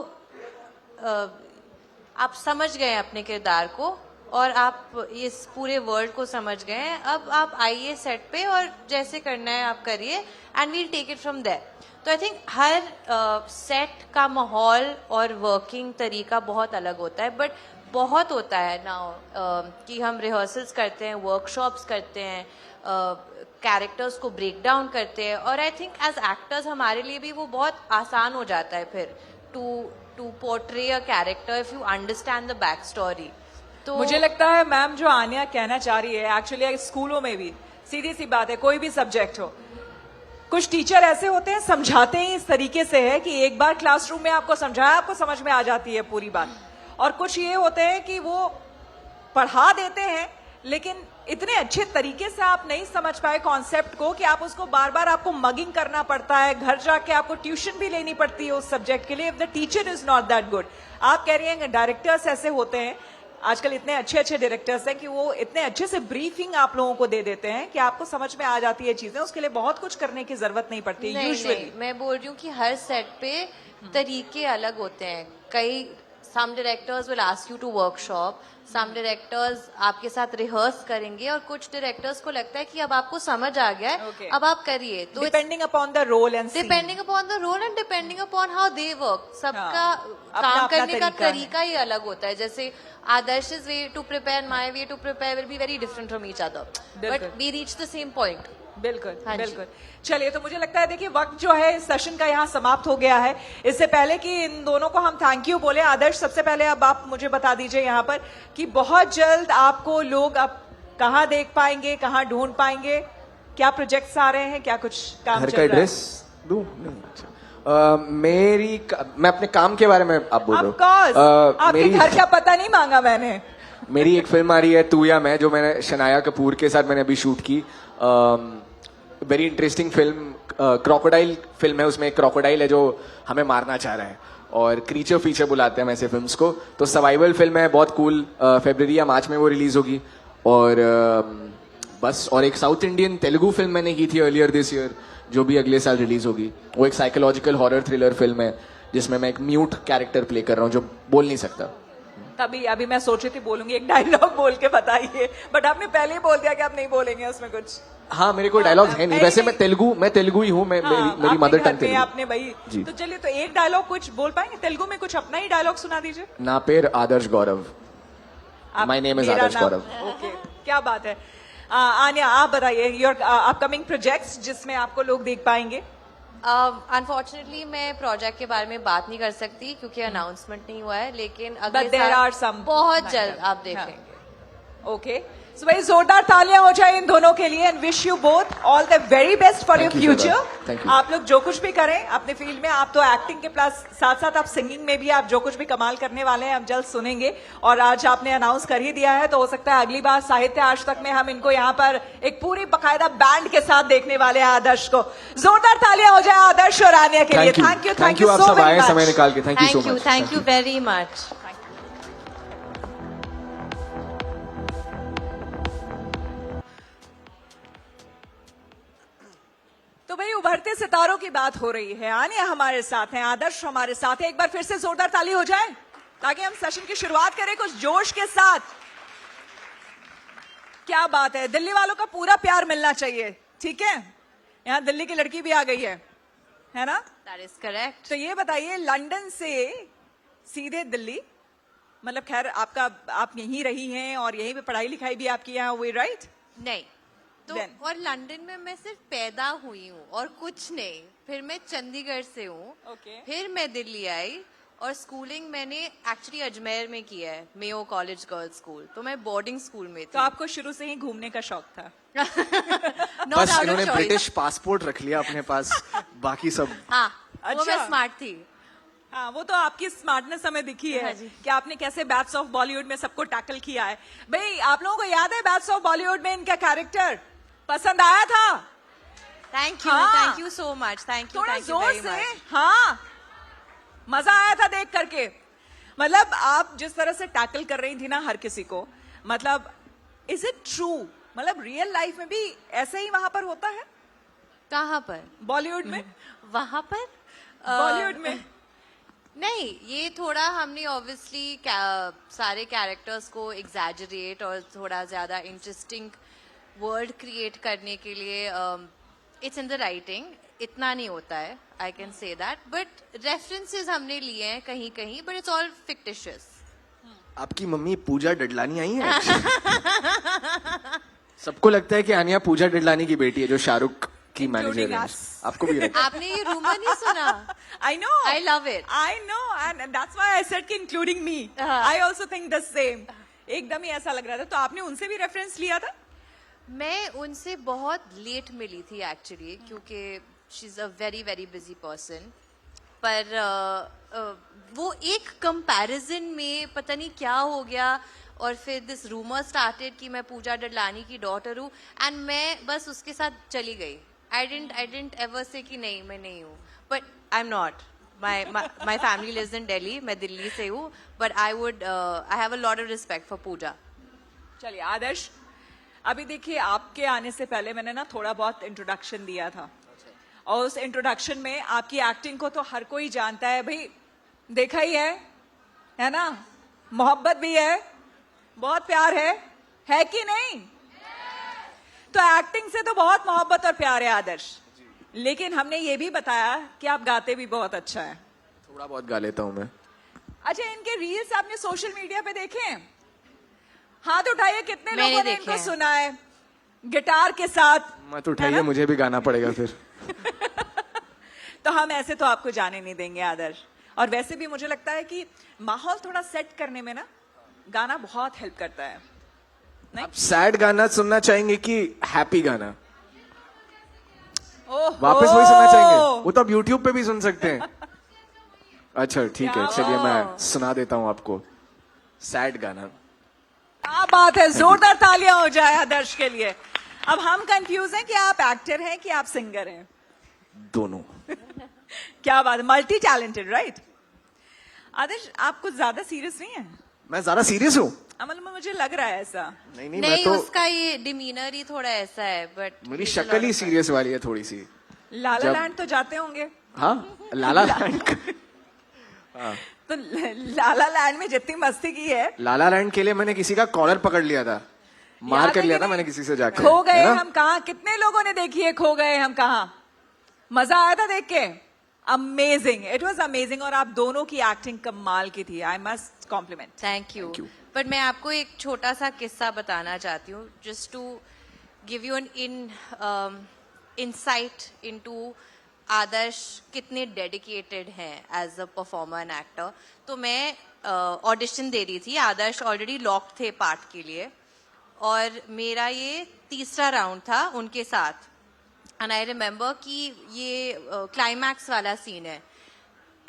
आप समझ गए हैं अपने किरदार को, और आप इस पूरे वर्ल्ड को समझ गए हैं। अब आप आइए सेट पे और जैसे करना है आप करिए, and we'll take it from there. तो आई थिंक हर सेट का माहौल और वर्किंग तरीका बहुत अलग होता है, बट बहुत होता है ना कि हम रिहर्सल्स करते हैं, वर्कशॉप्स करते हैं, कैरेक्टर्स को ब्रेक डाउन करते हैं, और आई थिंक एज एक्टर्स हमारे लिए भी वो बहुत आसान हो जाता है फिर to portray a character if you understand the back story. तो मुझे लगता है मैम जो आन्या कहना चाह रही है, एक्चुअली स्कूलों में भी सीधी सी बात है, कोई भी सब्जेक्ट हो, कुछ टीचर ऐसे होते हैं समझाते ही इस तरीके से है कि एक बार क्लासरूम में आपको समझाया, आपको समझ में आ जाती है पूरी बात। और कुछ ये होते हैं कि वो पढ़ा देते हैं लेकिन इतने अच्छे तरीके से आप नहीं समझ पाए कॉन्सेप्ट को कि आप उसको बार बार आपको मगिंग करना पड़ता है, घर जाके आपको ट्यूशन भी लेनी पड़ती है उस सब्जेक्ट के लिए if the teacher is not that good. आप कह रही हैं डायरेक्टर्स ऐसे होते हैं, आजकल इतने अच्छे अच्छे डायरेक्टर्स हैं कि वो इतने अच्छे से ब्रीफिंग आप लोगों को दे देते हैं कि आपको समझ में आ जाती है चीजें, उसके लिए बहुत कुछ करने की जरूरत नहीं पड़ती नहीं, यूजुअली। मैं बोल रही हूँ कि हर सेट पे तरीके अलग होते हैं। कई some directors will ask you to workshop, some directors आपके साथ रिहर्स करेंगे, और कुछ डायरेक्टर्स को लगता है कि अब आपको समझ आ गया है, Okay. अब आप करिए। तो depending upon the role and depending upon the role and depending upon how they work, सबका अपना काम अपना करने का तरीका है। तरीका ही अलग होता है। जैसे Adarsh way to prepare, my way to prepare will be very different from each other, बिल्कुल। But we reach the same point. बिल्कुल हाँ जी। बिल्कुल। चलिए, तो मुझे लगता है देखिए वक्त जो है इस सेशन का यहाँ समाप्त हो गया है। इससे पहले कि इन दोनों को हम थैंक यू बोले, आदर्श सबसे पहले अब आप मुझे बता दीजिए यहाँ पर कि बहुत जल्द आपको लोग अब कहाँ देख पाएंगे, कहाँ ढूंढ पाएंगे, क्या प्रोजेक्ट्स आ रहे हैं, क्या कुछ काम घर चल का रहा है? एड्रेस दूं? नहीं, अच्छा। मैं अपने काम के बारे में आप बोल रहे Of course, हो। आपके घर का पता नहीं मांगा मैंने। मेरी एक फिल्म आ रही है तू या मैं, जो मैंने शनाया कपूर के साथ मैंने अभी शूट की। Very interesting film, crocodile film है। उसमें एक क्रोकोडाइल है जो हमें मारना चाह रहा है, और क्रीचर फीचर बुलाते हैं हम ऐसे फिल्म्स को। तो सर्वाइवल फिल्म है, बहुत कूल। फरवरी या मार्च में वो रिलीज होगी। और बस। और एक साउथ इंडियन तेलुगु फिल्म मैंने की थी अर्लियर दिस ईयर, जो भी अगले साल रिलीज होगी। वो एक साइकोलॉजिकल हॉरर थ्रिलर फिल्म है जिसमें मैं एक म्यूट कैरेक्टर प्ले कर रहा हूँ जो बोल नहीं सकता। तभी अभी मैं सोच रही थी बोलूंगी, एक डायलॉग बोल के बताइए, बट आपने पहले ही बोल दिया कि आप नहीं बोलेंगे उसमें कुछ। हाँ, मेरे कोई डायलॉग है नहीं, वैसे मैं तेलुगु ही हूँ, मैं मेरी मदर टंग तेलुगु। आपने भाई जी। तो चलिए, तो एक डायलॉग कुछ बोल पाएंगे तेलुगु में, कुछ अपना ही डायलॉग सुना दीजिए। ना पेर आदर्श गौरव। माय नेम इज मेरा आदर्श नाम- गौरव। ओके, क्या बात है। आन्या, आप बताइए योर अपकमिंग प्रोजेक्ट्स जिसमें आपको लोग देख पाएंगे। अनफॉर्चुनेटली मैं प्रोजेक्ट के बारे में बात नहीं कर सकती क्योंकि अनाउंसमेंट नहीं हुआ है, लेकिन अगले there साल are some बहुत lined जल्द up. आप देखेंगे। ओके, सो भाई जोरदार तालियां हो जाए इन दोनों के लिए and wish you both all the very best for your Thank you, future. Shraddha. Thank you. आप लोग जो कुछ भी करें अपने फील्ड में, आप तो एक्टिंग के प्लस साथ साथ आप सिंगिंग में भी आप जो कुछ भी कमाल करने वाले हैं, हम जल्द सुनेंगे। और आज आपने अनाउंस कर ही दिया है, तो हो सकता है अगली बार साहित्य आज तक में हम इनको यहाँ पर एक पूरी बकायदा बैंड के साथ देखने वाले हैं आदर्श को। जोरदार तालियां हो जाए आदर्श और आन्या के लिए। थैंक यू आप सब आए समय निकाल के। Thank you so much. Thank you very much. तो भाई उभरते सितारों की बात हो रही है, आन्या हमारे साथ हैं, आदर्श हमारे साथ है। एक बार फिर से जोरदार ताली हो जाए ताकि हम सेशन की शुरुआत करें कुछ जोश के साथ। क्या बात है, दिल्ली वालों का पूरा प्यार मिलना चाहिए, ठीक है। यहाँ दिल्ली की लड़की भी आ गई है ना। That is correct. तो ये बताइए, लंदन से सीधे दिल्ली, मतलब खैर आपका आप यहीं रही हैं और यहीं पे पढ़ाई लिखाई भी आपकी यहाँ हुई, राइट? नहीं तो Then? और लंदन में मैं सिर्फ पैदा हुई हूँ और कुछ नहीं। फिर मैं चंडीगढ़ से हूँ। Okay. फिर मैं दिल्ली आई और स्कूलिंग मैंने एक्चुअली अजमेर में किया है, मेयो कॉलेज गर्ल्स स्कूल। तो मैं बोर्डिंग स्कूल में तो थी। आपको शुरू से ही घूमने का शौक था? Not बस out of इन्होंने choice. ब्रिटिश पासपोर्ट रख लिया अपने पास, बाकी सब। हाँ, वो अच्छा। मैं स्मार्ट थी। हाँ, वो तो आपकी स्मार्टनेस हमें दिखी है हाँ जी। कि आपने कैसे बैट्स ऑफ बॉलीवुड में सबको टैकल किया है। भाई आप लोगों को याद है बैट्स ऑफ बॉलीवुड में इनका कैरेक्टर पसंद आया था? थैंक हाँ। You so much. Thank you थोड़ा जोर वेरी से। मच। हाँ, मजा आया था देख करके। मतलब आप जिस तरह से टैकल कर रही थी ना हर किसी को, मतलब इज इट ट्रू, मतलब रियल लाइफ में भी ऐसे ही वहां पर होता है? कहाँ पर? बॉलीवुड में? वहां पर बॉलीवुड में नहीं, ये थोड़ा हमने ऑब्वियसली सारे कैरेक्टर्स को एग्जैजरेट और थोड़ा ज्यादा इंटरेस्टिंग वर्ल्ड क्रिएट करने के लिए इट्स इन द राइटिंग। इतना नहीं होता है, I can say that, but references हमने लिए हैं कहीं कहीं, बट इट्स ऑल फिक्टिशियस। आपकी मम्मी पूजा डडलानी आई है? सबको लगता है कि आन्या पूजा डडलानी की बेटी है जो शाहरुख की मैनेजर है। us. आपको भी लगता है? आपने ये रूमर नहीं सुना? I know. I love it. I know, and that's why I said कि including me. I also think the same. एकदम ही ऐसा लग रहा था। तो आपने उनसे भी रेफरेंस लिया था? मैं उनसे बहुत लेट मिली थी एक्चुअली, क्योंकि she is a very very busy person. पर वो एक कंपैरिजन में पता नहीं क्या हो गया और फिर दिस रूमर स्टार्टेड कि मैं पूजा डडलानी की डॉटर हूँ, एंड मैं बस उसके साथ चली गई। आई डिडंट एवर से कि नहीं मैं नहीं हूँ, but I am not. My family lives in Delhi, मैं दिल्ली से हूँ, but I have a lot of respect for Pooja. चलिए आदर्श, अभी देखिए आपके आने से पहले मैंने ना थोड़ा बहुत इंट्रोडक्शन दिया था, और उस इंट्रोडक्शन में आपकी एक्टिंग को तो हर कोई जानता है भाई, देखा ही है ना, मोहब्बत भी है, बहुत प्यार है कि नहीं? तो एक्टिंग से तो बहुत मोहब्बत और प्यार है आदर्श, लेकिन हमने ये भी बताया कि आप गाते भी बहुत अच्छा है। थोड़ा बहुत गा लेता हूँ मैं। अच्छा, इनके रील्स आपने सोशल मीडिया पे देखे हैं? हाथ उठाइए, कितने मैंने लोगों ने देखे इनको हैं। सुना है गिटार के साथ? मत उठाइए, मुझे भी गाना पड़ेगा फिर। तो हम ऐसे तो आपको जाने नहीं देंगे आदर्श। और वैसे भी मुझे लगता है कि माहौल थोड़ा सेट करने में ना गाना बहुत हेल्प करता है। नहीं? आप सैड गाना सुनना चाहेंगे कि हैप्पी गाना? वापस वही सुनना चाहेंगे? वो तो आप YouTube पे भी सुन सकते हैं। अच्छा ठीक है, क्या चलिए मैं बात। सुना देता हूँ आपको सैड गाना। क्या बात है, जोरदार तालियां हो जाए आदर्श के लिए। अब हम कंफ्यूज हैं कि आप एक्टर हैं कि आप सिंगर हैं। दोनों। क्या बात है, मल्टी टैलेंटेड, राइट? आदर्श, आप कुछ ज्यादा सीरियस नहीं है? मैं ज्यादा सीरियस हूँ? अमल में मुझे लग रहा है ऐसा। नहीं नहीं, मैं नहीं, तो उसका ये डिमीनर ही थोड़ा ऐसा है, बट मेरी शक्ल ही सीरियस वाली है थोड़ी सी। लाला जब- लैंड तो जाते होंगे, हाँ, लाला लैंड। तो लाला लैंड में जितनी मस्ती की है, लाला लैंड के लिए मैंने किसी का कॉलर पकड़ लिया था, मार याद कर है लिया कि था नहीं? मैंने किसी से जाकर। खो गए है ना? हम कहाँ, कितने लोगों ने देखी है खो गए हम कहाँ। मजा आया था देख के, अमेजिंग, इट वाज अमेजिंग। और आप दोनों की एक्टिंग कमाल की थी, I must compliment. Thank you. Thank you. But मैं आपको एक छोटा सा किस्सा बताना चाहती हूँ, just to give you an insight into Adarsh कितने डेडिकेटेड हैं as a performer and actor. तो मैं ऑडिशन दे रही थी, आदर्श ऑलरेडी लॉक्ड थे पार्ट के लिए, और मेरा ये तीसरा राउंड था उनके साथ। एंड आई रिमेम्बर कि ये क्लाइमैक्स वाला सीन है,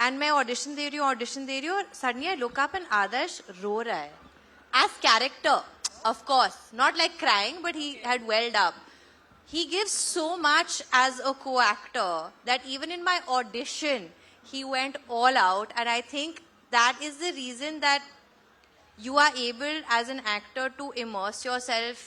एंड मैं ऑडिशन दे रही हूँ, और suddenly I look up and Adarsh रो रहा है as character, of course not like crying, but he had welled up. He gives so much as a co-actor that even in my audition he went all out, and I think that is the reason that you are able as an actor to immerse yourself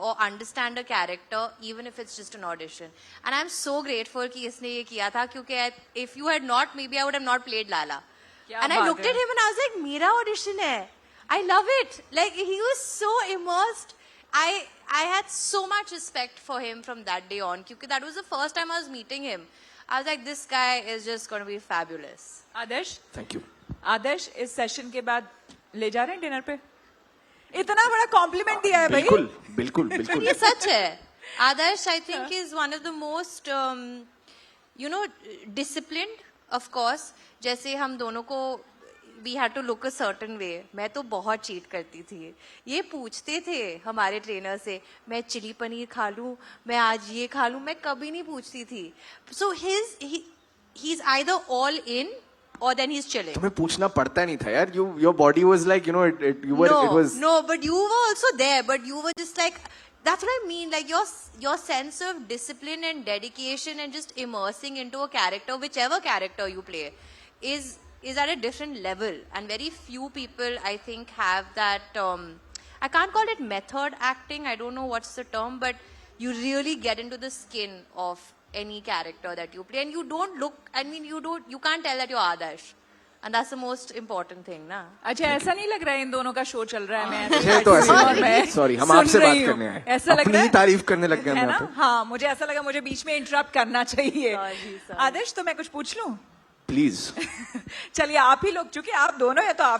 or understand a character even if it's just an audition. And I'm so grateful कि इसने ये किया था, क्योंकि if you had not, maybe I would have not played Lala. क्या And I बात looked है। at him and I was like, मेरा audition है. I love it. Like he was so immersed. I had so much respect for him from that day on, because that was the first time I was meeting him. I was like, this guy is just going to be fabulous. Adarsh, thank you. Adarsh इस session के बाद ले जा रहे हैं dinner पे? इतना बड़ा कॉम्प्लीमेंट दिया है भाई। बिल्कुल बिल्कुल बिल्कुल। ये सच है। आदर्श I think is one of the most disciplined, of course. जैसे हम दोनों को we had to look a certain way. मैं तो बहुत चीट करती थी। ये पूछते थे हमारे ट्रेनर से, मैं चिली पनीर खा लूं, मैं आज ये खा लूं, मैं कभी नहीं पूछती थी। So he's either all in or then he's chilling. तुम्हें पूछना पड़ता नहीं था यार, your body was like, you were, it was No, but you were also there, but you were just like, that's what I mean, like your sense of discipline and dedication and just immersing into a character, whichever character you play, is at a different level, and very few people I think have that. I can't call it method acting, I don't know what's the term, but you really get into the skin of any character that you play, and you don't look, I mean you can't tell that you're Adarsh, and that's the most important thing, na. अच्छा, ऐसा नहीं लग रहा है इन दोनों का show चल रहा है? मैं मुझे तो ऐसा और लग रहा है। मैं सॉरी, हम सुन आपसे बात रही हूँ। करने आए, ऐसा लग अपनी रहा ही है, तारीफ करने लग गए है हम ना? यहाँ पे। हाँ, मुझे ऐसा लगा मुझे बीच में इंटरप्ट करना चाहिए। Sorry. आदर्श, तो मैं कुछ पूछ लूं? प्लीज। चलिए, आप ही लोग, चूंकि आप दोनों हैं तो आप ही